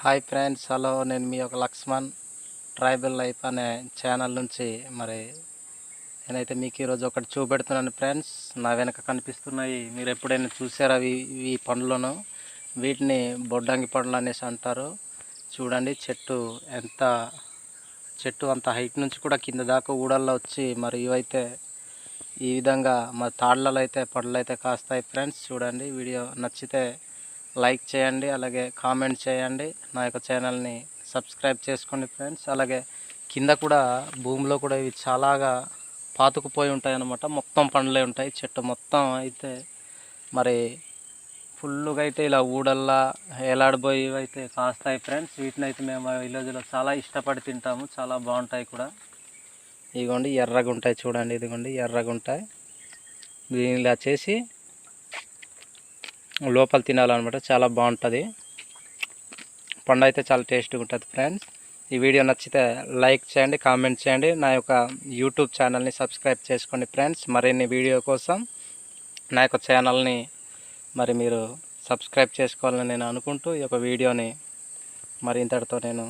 Hi friends, hello. నేను మీ యొక్క Laxman tribal life అనే ఛానల్ నుంచి నేనైతే మీకు ఈరోజు ఒకటి చూపెడుతున్నాను ఫ్రెండ్స్. నా వెనక కనిపిస్తున్నాయి, మీరు ఎప్పుడైనా చూసారా ఈ పండ్లను? వీటిని బొడ్డంగి పండ్లు అనేసి అంటారు. చూడండి, చెట్టు అంత హైట్ నుంచి కూడా కింద దాకా ఊడల్లో వచ్చి ఇవైతే ఈ విధంగా తాళ్ళలో అయితే పండ్లు అయితే కాస్తాయి ఫ్రెండ్స్. చూడండి, వీడియో నచ్చితే లైక్ చేయండి, అలాగే కామెంట్ చేయండి. నా యొక్క ఛానల్ని సబ్స్క్రైబ్ చేసుకోండి ఫ్రెండ్స్. అలాగే కింద కూడా భూమిలో కూడా ఇవి చాలాగా పాతుకుపోయి ఉంటాయి అన్నమాట. మొత్తం పండ్లే ఉంటాయి. చెట్టు మొత్తం అయితే ఫుల్గా అయితే ఇలా ఊడల్లా ఏలాడిపోయి అయితే కాస్తాయి ఫ్రెండ్స్. వీటిని అయితే మేము విలేజ్లో చాలా ఇష్టపడి తింటాము, చాలా బాగుంటాయి కూడా. ఇదిగోండి, ఎర్రగా ఉంటాయి చూడండి, ఇదిగోండి ఎర్రగా ఉంటాయి. దీన్ని ఇలా చేసి లోపల తినాలన్నమాట, చాలా బాగుంటుంది. పండు అయితే చాలా టేస్ట్గా ఉంటుంది ఫ్రెండ్స్. ఈ వీడియో నచ్చితే లైక్ చేయండి, కామెంట్ చేయండి. నా యొక్క యూట్యూబ్ ఛానల్ని సబ్స్క్రైబ్ చేసుకోండి ఫ్రెండ్స్. మరిన్ని వీడియో కోసం నా యొక్క ఛానల్ని మీరు సబ్స్క్రైబ్ చేసుకోవాలని నేను అనుకుంటూ ఈ యొక్క వీడియోని ఇంతటితో నేను